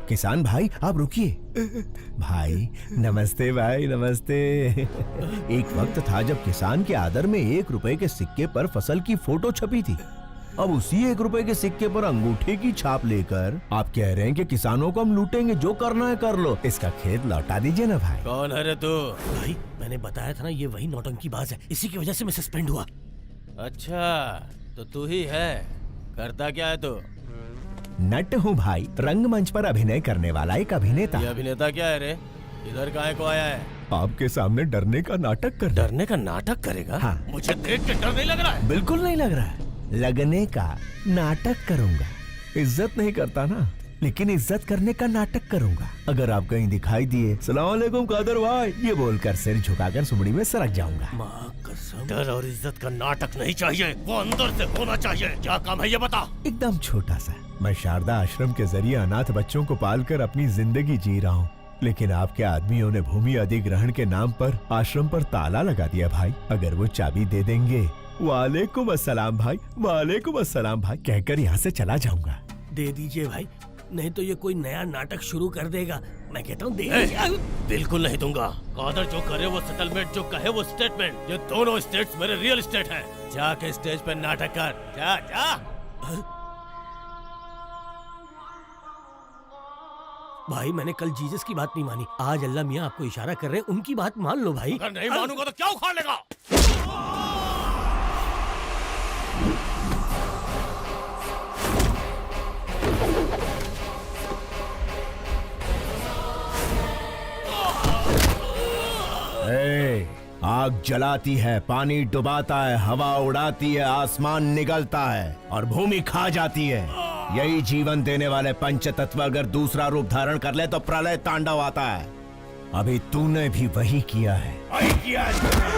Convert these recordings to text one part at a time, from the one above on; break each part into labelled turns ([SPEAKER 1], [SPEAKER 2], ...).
[SPEAKER 1] किसान भाई आप रुकिए। भाई नमस्ते, भाई नमस्ते। एक वक्त था जब किसान के आदर में 1 रुपए के सिक्के पर फसल की फोटो छपी थी। अब उसी 1 रुपए के सिक्के पर अंगूठे की छाप लेकर आप कह रहे हैं कि किसानों को हम लूटेंगे, जो करना है कर लो। इसका खेत लौटा दीजिए ना भाई।
[SPEAKER 2] कौन है रे तू? भाई मैंने बताया था ना, ये वही नौटंकी बाज है, इसी की वजह से मैं सस्पेंड हुआ। अच्छा तो तू ही है, करता क्या है तू?
[SPEAKER 1] नट हूँ भाई, रंगमंच पर अभिनय करने वाला एक अभिनेता।
[SPEAKER 2] ये अभिनेता क्या है रे? इधर काहे को आया है?
[SPEAKER 1] आपके सामने डरने का नाटक कर।
[SPEAKER 2] डरने का नाटक करेगा?
[SPEAKER 1] हाँ।
[SPEAKER 2] मुझे देख के डर नहीं लग रहा है?
[SPEAKER 1] बिल्कुल नहीं लग रहा है। लगने का नाटक करूंगा। इज्जत नहीं करता ना, लेकिन इज्जत करने का नाटक करूंगा। अगर आप कहीं दिखाई दिए सलाम अलैकुम कादर भाई ये बोलकर सिर झुकाकर सुमड़ी में सरक जाऊंगा।
[SPEAKER 2] माँ कसम, डर और इज्जत का नाटक नहीं चाहिए, वो अंदर से होना चाहिए। क्या काम है ये बता?
[SPEAKER 1] एकदम छोटा सा। मैं शारदा आश्रम के जरिए अनाथ बच्चों को पालकर अपनी जिंदगी जी रहा हूँ, लेकिन आपके आदमियों ने भूमि अधिग्रहण के नाम पर आश्रम पर ताला लगा दिया भाई। अगर वो चाबी दे देंगे, वालेकुम अस्सलाम भाई, वालेकुम अस्सलाम भाई कहकर यहाँ से चला जाऊंगा।
[SPEAKER 2] दे दीजिए भाई, नहीं तो ये कोई नया नाटक शुरू कर देगा। मैं कहता हूँ दे दीजिए। बिल्कुल नहीं दूंगा। कादर जो करे वो सेटलमेंट, जो कहे वो स्टेटमेंट। ये दोनों स्टेट्स मेरे रियल स्टेट हैं। जाके स्टेज पे नाटक कर, जा जा। भाई मैंने कल जीसस की बात नहीं मानी, आज अल्लाह मियाँ आपको इशारा कर रहे हैं, उनकी बात मान लो भाई। अगर नहीं मानूंगा तो क्या उखाड़ लेगा?
[SPEAKER 1] आग जलाती है, पानी डुबाता है, हवा उड़ाती है, आसमान निगलता है और भूमि खा जाती है। यही जीवन देने वाले पंच तत्व अगर दूसरा रूप धारण कर ले तो प्रलय तांडव आता है। अभी तूने भी वही किया है।
[SPEAKER 2] वही किया है।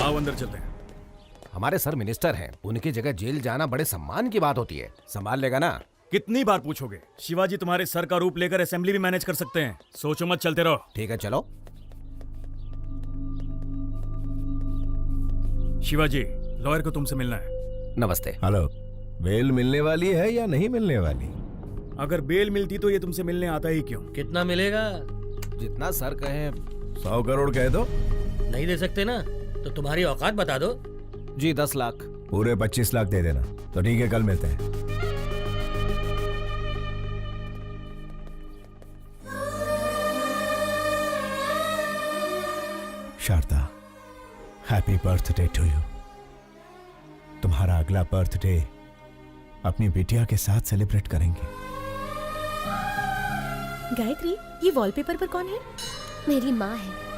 [SPEAKER 3] आओ अंदर चलते हैं।
[SPEAKER 4] हमारे सर मिनिस्टर हैं, उनकी जगह जेल जाना बड़े सम्मान की बात होती है। संभाल लेगा ना?
[SPEAKER 3] कितनी बार पूछोगे? शिवाजी तुम्हारे सर का रूप लेकर असेंबली भी मैनेज कर सकते हैं। सोचो मत, चलते रहो।
[SPEAKER 4] ठीक है चलो।
[SPEAKER 3] शिवाजी, लॉयर को तुमसे मिलना है।
[SPEAKER 4] नमस्ते।
[SPEAKER 1] हेलो, बेल मिलने वाली है या नहीं मिलने वाली?
[SPEAKER 3] अगर बेल मिलती तो ये तुमसे मिलने आता ही क्यों?
[SPEAKER 2] कितना मिलेगा?
[SPEAKER 4] जितना सर कहे।
[SPEAKER 1] 100 करोड़ कह दो।
[SPEAKER 2] नहीं दे सकते ना तो तुम्हारी औकात बता दो।
[SPEAKER 4] जी 10 लाख।
[SPEAKER 1] पूरे 25 लाख दे देना। तो ठीक है, कल मिलते हैं। Sharda, happy birthday to you. तुम्हारा अगला बर्थडे अपनी बिटिया के साथ सेलिब्रेट करेंगे।
[SPEAKER 5] गायत्री, ये वॉलपेपर पर कौन है?
[SPEAKER 6] मेरी माँ है।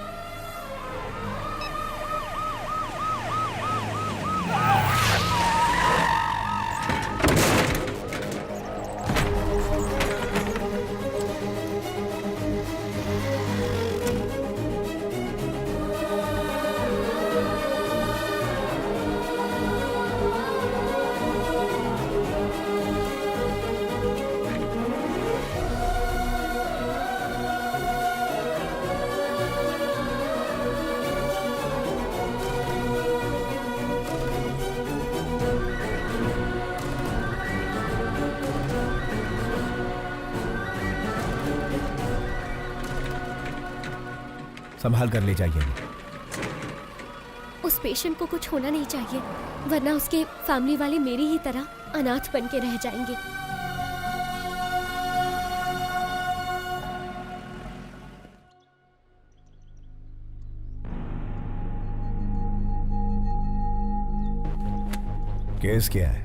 [SPEAKER 1] संभाल कर ले जाइए।
[SPEAKER 6] उस पेशेंट को कुछ होना नहीं चाहिए, वरना उसके फैमिली वाले मेरी ही तरह अनाथ बन के रह जाएंगे।
[SPEAKER 1] केस क्या है?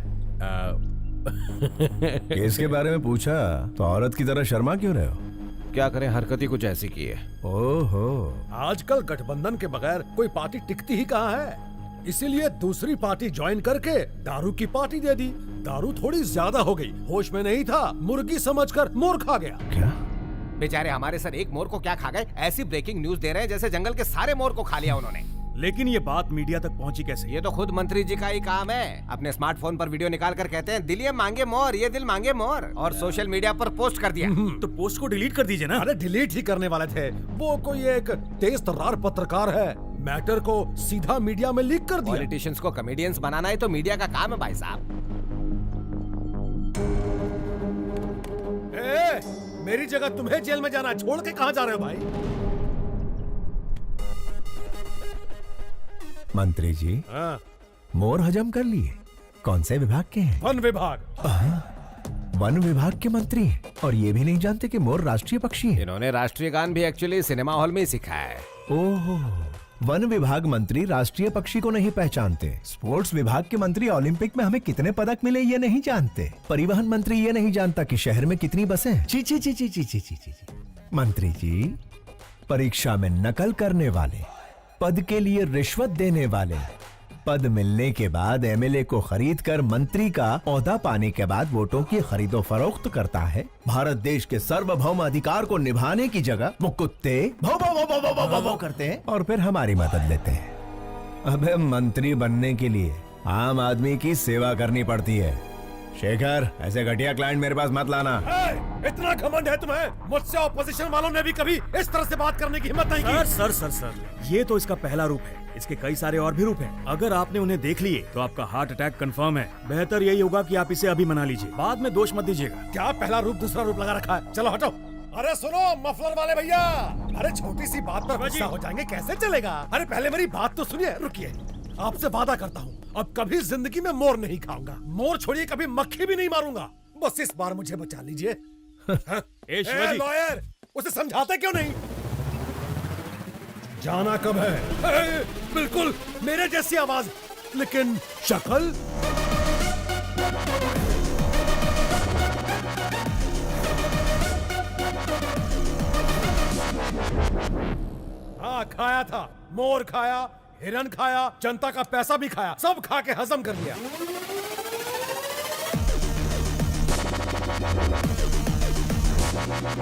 [SPEAKER 1] केस के बारे में पूछा तो औरत की तरह शर्मा क्यों रहे हो?
[SPEAKER 4] क्या करें, हरकत ही कुछ ऐसी की है।
[SPEAKER 1] ओहो,
[SPEAKER 7] आजकल गठबंधन के बगैर कोई पार्टी टिकती ही कहाँ है। इसीलिए दूसरी पार्टी ज्वाइन करके दारू की पार्टी दे दी। दारू थोड़ी ज्यादा हो गई, होश में नहीं था, मुर्गी समझकर मोर खा गया।
[SPEAKER 1] क्या?
[SPEAKER 4] बेचारे हमारे सर एक मोर को क्या खा गए? ऐसी ब्रेकिंग न्यूज दे रहे हैं जैसे जंगल के सारे मोर को खा लिया उन्होंने।
[SPEAKER 3] लेकिन ये बात मीडिया तक पहुंची कैसे?
[SPEAKER 4] ये तो खुद मंत्री जी का ही काम है। अपने स्मार्टफोन पर वीडियो निकाल कर कहते हैं दिल ये मांगे मोर, ये दिल मांगे मोर, और सोशल मीडिया पर पोस्ट कर दिया।
[SPEAKER 3] तो पोस्ट को डिलीट कर दीजिए ना।
[SPEAKER 7] अरे डिलीट ही करने वाले थे, वो कोई एक तेज तर्रार पत्रकार है, मैटर को सीधा मीडिया में लीक कर दिया।
[SPEAKER 4] पॉलिटिशियंस को कॉमेडियंस बनाना ही तो मीडिया का काम है भाई साहब।
[SPEAKER 7] मेरी जगह तुम्हें जेल में जाना, छोड़ के कहाँ जा रहे हो भाई?
[SPEAKER 1] मंत्री जी,
[SPEAKER 7] हाँ,
[SPEAKER 1] मोर हजम कर लिए। कौन से विभाग के हैं?
[SPEAKER 7] वन विभाग।
[SPEAKER 1] वन विभाग के मंत्री हैं और ये भी नहीं जानते कि मोर राष्ट्रीय पक्षी है।
[SPEAKER 4] इन्होंने राष्ट्रीय गान भी एक्चुअली सिनेमा हॉल में ही सीखा है।
[SPEAKER 1] ओहो, वन विभाग मंत्री राष्ट्रीय पक्षी को नहीं पहचानते। स्पोर्ट्स विभाग के मंत्री ओलंपिक में हमें कितने पदक मिले ये नहीं जानते। परिवहन मंत्री ये नहीं जानता कि शहर में कितनी बसें हैं। ची ची ची ची ची ची ची ची। मंत्री जी, परीक्षा में नकल करने वाले, पद के लिए रिश्वत देने वाले, पद मिलने के बाद एमएलए को खरीद कर मंत्री का ओहदा पाने के बाद वोटों की खरीदो फरोख्त करता है। भारत देश के सार्वभौम अधिकार को निभाने की जगह वो कुत्ते भौ भौ भौ भौ भौ भौ भौ भौ करते हैं और फिर हमारी मदद लेते हैं। अबे मंत्री बनने के लिए आम आदमी की सेवा करनी पड़ती है। शेखर, ऐसे घटिया क्लाइंट मेरे पास मत लाना।
[SPEAKER 7] इतना घमंड है तुम्हें? मुझसे ऑपोजिशन वालों ने भी कभी इस तरह से बात करने की हिम्मत नहीं की।
[SPEAKER 3] सर, ये तो इसका पहला रूप है। इसके कई सारे और भी रूप हैं। अगर आपने उन्हें देख लिए तो आपका हार्ट अटैक कंफर्म है। बेहतर यही होगा कि आप इसे अभी मना लीजिए, बाद में दोष मत दीजिएगा।
[SPEAKER 7] क्या पहला रूप दूसरा रूप लगा रखा है? चलो हटो। अरे सुनो मफलर वाले भैया, अरे छोटी सी बात पर गुस्सा हो जाएंगे, कैसे चलेगा? अरे पहले मेरी बात तो सुनिए। रुकिए, आपसे वादा करता हूँ अब कभी जिंदगी में मोर नहीं खाऊंगा। मोर छोड़िए, कभी मक्खी भी नहीं मारूंगा। बस इस बार मुझे बचा लीजिए। लॉयर, उसे समझाते क्यों नहीं? जाना कब है? बिल्कुल मेरे जैसी आवाज, लेकिन शक्ल हाँ खाया था। मोर खाया, हिरन खाया, जनता का पैसा भी खाया, सब खा के हजम कर लिया।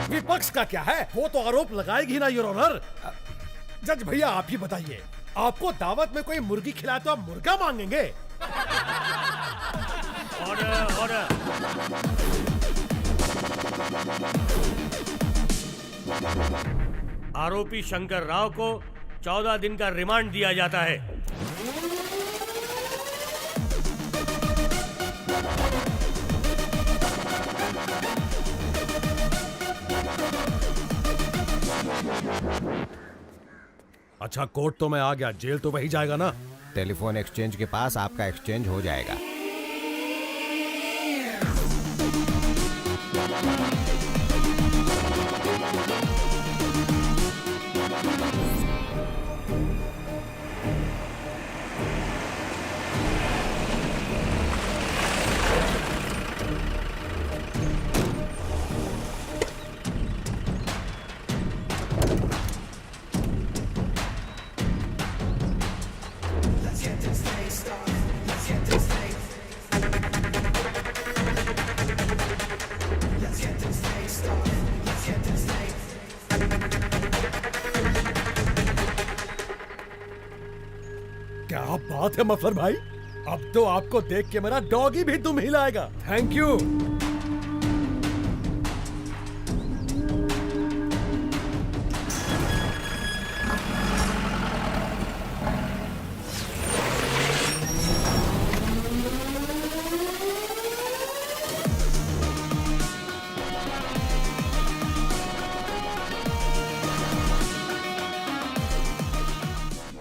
[SPEAKER 7] विपक्ष का क्या है? वो तो आरोप लगाएगी ना योर ऑनर। जज भैया आप ही बताइए, आपको दावत में कोई मुर्गी खिलाए तो आप मुर्गा मांगेंगे?
[SPEAKER 2] Order, order. आरोपी शंकर राव को 14 दिन का रिमांड दिया जाता है।
[SPEAKER 7] अच्छा कोर्ट तो मैं आ गया, जेल तो वही जाएगा ना।
[SPEAKER 4] टेलीफोन एक्सचेंज के पास आपका एक्सचेंज हो जाएगा।
[SPEAKER 7] क्या बात है मफलर भाई, अब तो आपको देख के मेरा डॉगी भी दुम हिलाएगा। Thank you.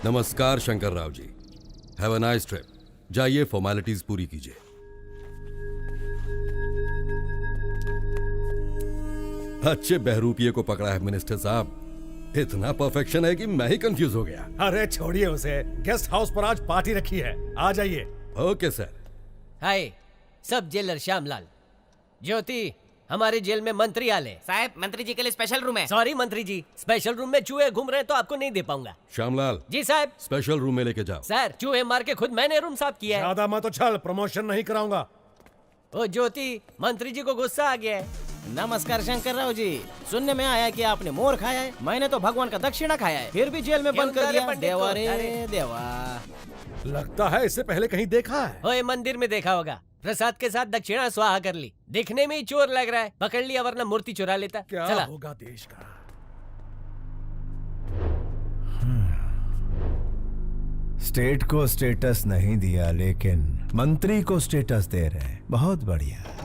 [SPEAKER 8] नमस्कार Shankar Rao ji, have a nice trip. जाइए फॉर्मेलिटीज पूरी कीजिए। अच्छे बहरूपिये को पकड़ा है मिनिस्टर साहब। इतना परफेक्शन है कि मैं ही कंफ्यूज हो गया।
[SPEAKER 7] अरे छोड़िए उसे, गेस्ट हाउस पर आज पार्टी रखी है, आ जाइए।
[SPEAKER 8] Okay sir.
[SPEAKER 2] हाय, सब जेलर श्यामलाल। ज्योति, हमारे जेल में मंत्री आले।
[SPEAKER 9] साहब मंत्री जी के लिए स्पेशल रूम है।
[SPEAKER 2] सॉरी मंत्री जी, स्पेशल रूम में चूहे घूम रहे हैं तो आपको नहीं दे पाऊंगा।
[SPEAKER 8] श्यामलाल,
[SPEAKER 2] जी साहब।
[SPEAKER 8] स्पेशल रूम में लेके जाओ।
[SPEAKER 2] सर, चूहे मार के खुद मैंने रूम साफ किया है।
[SPEAKER 7] ज्यादा मत उछल, प्रमोशन नहीं कराऊंगा।
[SPEAKER 2] ओ ज्योति, मंत्री जी को गुस्सा आ गया है।
[SPEAKER 9] नमस्कार शंकर राव जी, सुनने में आया कि आपने मोर खाया है। मैंने तो भगवान का दक्षिणा खाया है, फिर भी जेल में बंद कर दिया। देवा रे देवा।
[SPEAKER 7] लगता है इससे पहले कहीं देखा है।
[SPEAKER 2] ओए, मंदिर में देखा होगा। प्रसाद के साथ दक्षिणा स्वाहा कर ली। दिखने में ही चोर लग रहा है, पकड़ लिया वरना मूर्ति चुरा लेता।
[SPEAKER 7] क्या
[SPEAKER 2] चला।
[SPEAKER 7] होगा देश का।
[SPEAKER 1] स्टेट को स्टेटस नहीं दिया लेकिन मंत्री को स्टेटस दे रहे हैं, बहुत बढ़िया।